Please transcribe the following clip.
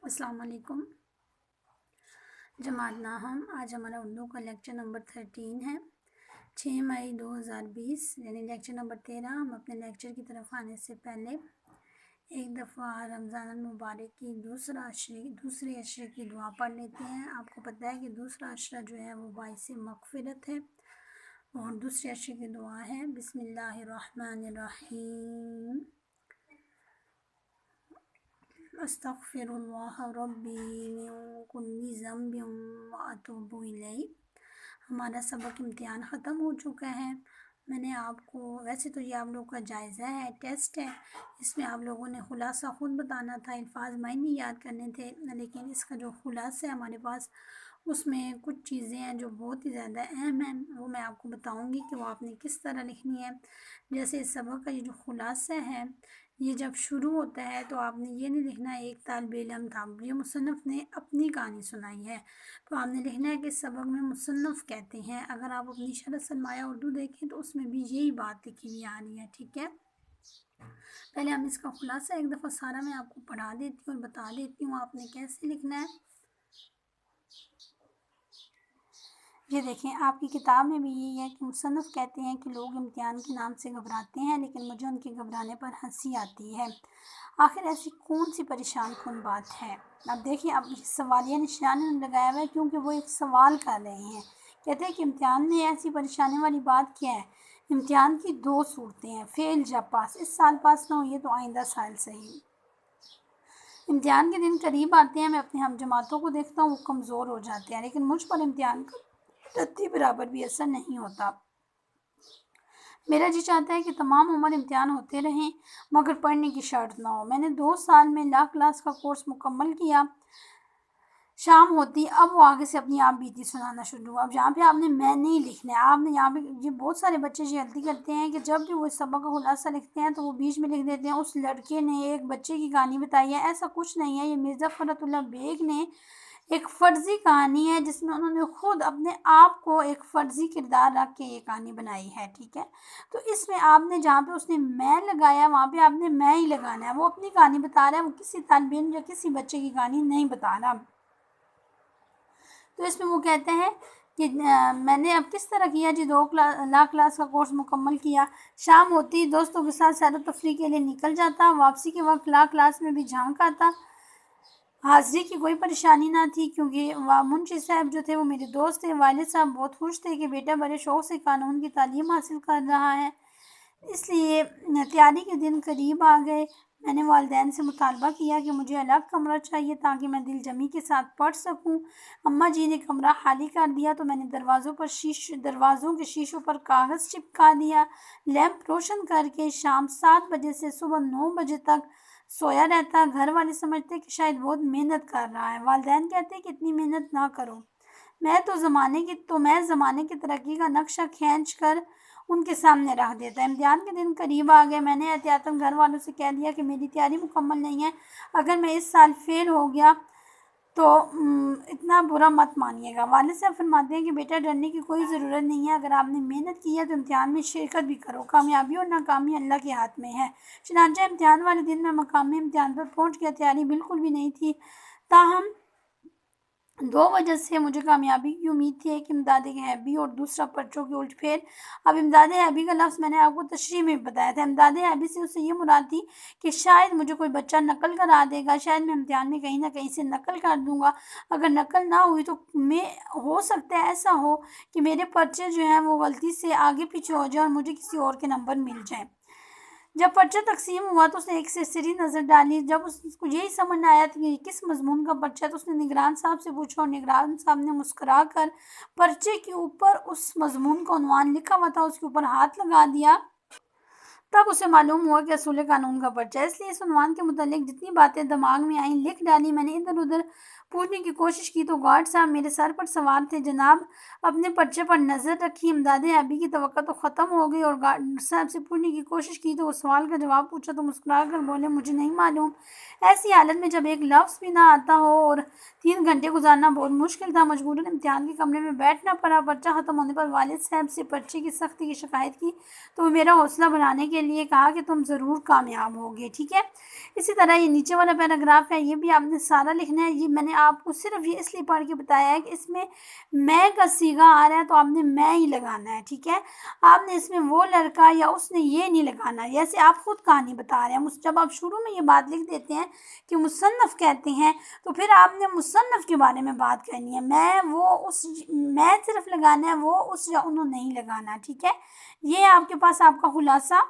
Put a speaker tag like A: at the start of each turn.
A: السلام علیکم جماعت ناہم۔ آج ہمارا اردو کا لیکچر نمبر 13 ہے، 6 مئی 2020، یعنی لیکچر نمبر 13۔ ہم اپنے لیکچر کی طرف آنے سے پہلے ایک دفعہ رمضان المبارک کی دوسرے عشرے کی دعا پڑھ لیتے ہیں۔ آپ کو پتہ ہے کہ دوسرا عشرہ جو ہے وہ باعث مغفرت ہے، اور دوسرے عشرے کی دعا ہے بسم اللہ الرحمن الرحیم، استغفر اللہ ربی من کل ذنب واتوب الیہ۔ ہمارا سبق امتحان ختم ہو چکا ہے۔ میں نے آپ کو، ویسے تو یہ آپ لوگوں کا جائزہ ہے، ٹیسٹ ہے، اس میں آپ لوگوں نے خلاصہ خود بتانا تھا، الفاظ معنی یاد کرنے تھے، لیکن اس کا جو خلاصہ ہے ہمارے پاس، اس میں کچھ چیزیں ہیں جو بہت ہی زیادہ اہم ہیں، وہ میں آپ کو بتاؤں گی کہ وہ آپ نے کس طرح لکھنی ہے۔ جیسے اس سبق کا یہ جو خلاصہ ہے، یہ جب شروع ہوتا ہے تو آپ نے یہ نہیں لکھنا ایک طالب علم تھا، یہ مصنف نے اپنی کہانی سنائی ہے، تو آپ نے لکھنا ہے کہ اس سبق میں مصنف کہتے ہیں۔ اگر آپ اپنی شرح سرمایہ اردو دیکھیں تو اس میں بھی یہی بات لکھی ہوئی آ رہی ہے، ٹھیک ہے۔ پہلے ہم اس کا خلاصہ ایک دفعہ سارا میں آپ کو پڑھا دیتی ہوں اور بتا دیتی ہوں آپ نے کیسے لکھنا ہے۔ یہ دیکھیں، آپ کی کتاب میں بھی یہی ہے کہ مصنف کہتے ہیں کہ لوگ امتحان کے نام سے گھبراتے ہیں، لیکن مجھے ان کے گھبرانے پر ہنسی آتی ہے۔ آخر ایسی کون سی پریشان کن بات ہے؟ اب دیکھیں، اب سوالیہ نشان لگایا ہوا ہے کیونکہ وہ ایک سوال کر رہے ہیں۔ کہتے ہیں کہ امتحان میں ایسی پریشانی والی بات کیا ہے؟ امتحان کی دو صورتیں ہیں، فیل یا پاس۔ اس سال پاس نہ ہوئی تو آئندہ سال صحیح۔ امتحان کے دن قریب آتے ہیں، میں اپنے ہم جماعتوں کو دیکھتا ہوں، وہ کمزور ہو جاتے ہیں، لیکن مجھ پر امتحان کا رتی برابر بھی اثر نہیں ہوتا۔ میرا جی چاہتا ہے کہ تمام عمر امتحان ہوتے رہیں مگر پڑھنے کی شرط نہ ہو۔ میں نے 2 سال میں لا کلاس کا کورس مکمل کیا۔ شام ہوتی، اب وہ آگے سے اپنی آپ بیتی سنانا شروع۔ اب یہاں پہ آپ نے میں نہیں لکھنا ہے، آپ نے یہاں پہ، یہ بہت سارے بچے یہ غلطی کرتے ہیں کہ جب بھی وہ اس سبق کا خلاصہ لکھتے ہیں تو وہ بیچ میں لکھ دیتے ہیں اس لڑکے نے ایک بچے کی کہانی بتائی ہے۔ ایسا کچھ نہیں ہے، یہ مرزا فرت اللہ بیگ نے ایک فرضی کہانی ہے جس میں انہوں نے خود اپنے آپ کو ایک فرضی کردار رکھ کے یہ کہانی بنائی ہے، ٹھیک ہے۔ تو اس میں آپ نے جہاں پہ اس نے میں لگایا وہاں پہ آپ نے میں ہی لگانا ہے۔ وہ اپنی کہانی بتا رہا ہے، وہ کسی طالب علم یا کسی بچے کی کہانی نہیں بتا رہا۔ تو اس میں وہ کہتے ہیں کہ میں نے اب کس طرح کیا جی، 2 لا کلاس کا کورس مکمل کیا۔ شام ہوتی، دوستوں کے ساتھ سیر و تفریح کے لیے نکل جاتا، واپسی کے وقت لا کلاس میں بھی جھانک آتا۔ حاضری کی کوئی پریشانی نہ تھی کیونکہ منشی صاحب جو تھے وہ میرے دوست تھے۔ والد صاحب بہت خوش تھے کہ بیٹا بڑے شوق سے قانون کی تعلیم حاصل کر رہا ہے، اس لیے تیاری کے دن قریب آ گئے۔ میں نے والدین سے مطالبہ کیا کہ مجھے الگ کمرہ چاہیے تاکہ میں دل جمی کے ساتھ پڑھ سکوں۔ اماں جی نے کمرہ خالی کر دیا تو میں نے دروازوں کے شیشوں پر کاغذ چپکا دیا۔ لیمپ روشن کر کے شام 7 بجے سے صبح 9 بجے تک سویا رہتا۔ گھر والے سمجھتے کہ شاید بہت محنت کر رہا ہے، والدین کہتے کہ اتنی محنت نہ کرو۔ میں زمانے کی ترقی کا نقشہ کھینچ کر ان کے سامنے رکھ دیتا۔ امتحان کے دن قریب آ گئے، میں نے احتیاطاً گھر والوں سے کہہ دیا کہ میری تیاری مکمل نہیں ہے، اگر میں اس سال فیل ہو گیا تو اتنا برا مت مانیے گا۔ والد صاحب فرماتے ہیں کہ بیٹا ڈرنے کی کوئی ضرورت نہیں ہے، اگر آپ نے محنت کی ہے تو امتحان میں شرکت بھی کرو، کامیابی اور ناکامی اللہ کے ہاتھ میں ہے۔ چنانچہ امتحان والے دن میں مقام امتحان پر پہنچ گیا، تیاری بالکل بھی نہیں تھی، تاہم 2 وجہ سے مجھے کامیابی کی امید تھی، ایک امداد غیبی اور دوسرا پرچوں کی الٹ پھیر۔ اب امداد غیبی کا لفظ میں نے آپ کو تشریح میں بتایا تھا۔ امداد غیبی سے اسے یہ مراد تھی کہ شاید مجھے کوئی بچہ نقل کرا دے گا، شاید میں امتحان میں کہیں نہ کہیں سے نقل کر دوں گا، اگر نقل نہ ہوئی تو ہو سکتا ہے ایسا ہو کہ میرے پرچے جو ہیں وہ غلطی سے آگے پیچھے ہو جائیں اور مجھے کسی اور کے نمبر مل جائیں۔ جب پرچہ تقسیم ہوا تو اس نے ایک سرسری نظر ڈالی، جب اس کو یہی سمجھ نہ آیا کہ کس مضمون کا پرچہ ہے تو اس نے نگران صاحب سے پوچھا، اور نگران صاحب نے مسکرا کر پرچے کے اوپر اس مضمون کا عنوان لکھا ہوا تھا اس کے اوپر ہاتھ لگا دیا۔ تب اسے معلوم ہوا کہ اصول قانون کا پرچہ ہے، اس لیے اس عنوان کے متعلق جتنی باتیں دماغ میں آئیں لکھ ڈالی۔ میں نے ادھر ادھر پوچھنے کی کوشش کی تو گارڈ صاحب میرے سر پر سوار تھے۔ جناب اپنے پرچے پر نظر رکھی، امداد غیبی کی توقع تو ختم ہو گئی، اور گارڈ صاحب سے پوچھنے کی کوشش کی تو وہ سوال کا جواب پوچھا تو مسکرا کر بولے مجھے نہیں معلوم۔ ایسی حالت میں جب ایک لفظ بھی نہ آتا ہو اور 3 گھنٹے گزارنا بہت مشکل تھا، مجبوراً امتحان کے کمرے میں بیٹھنا پڑا۔ پرچہ ختم ہونے پر والد صاحب سے پرچے کی سختی کی شکایت کی تو وہ میرا حوصلہ بڑھانے کے لیے کہا کہ تم ضرور کامیاب ہوگے، ٹھیک ہے۔ اسی طرح یہ نیچے والا پیراگراف ہے، یہ بھی آپ نے سارا لکھنا ہے۔ یہ میں نے آپ کو صرف یہ اس لیے پڑھ کے بتایا ہے کہ اس میں میں کا صیغہ آ رہا ہے تو آپ نے میں ہی لگانا ہے، ٹھیک ہے۔ آپ نے اس میں وہ لڑکا یا اس نے یہ نہیں لگانا، جیسے آپ خود کہانی بتا رہے ہیں۔ جب آپ شروع میں یہ بات لکھ دیتے ہیں کہ مصنف کہتے ہیں تو پھر آپ نے مصنف کے بارے میں بات کرنی ہے، میں صرف لگانا ہے، وہ اس یا انہوں نہیں لگانا، ٹھیک ہے۔ یہ آپ کے پاس آپ کا خلاصہ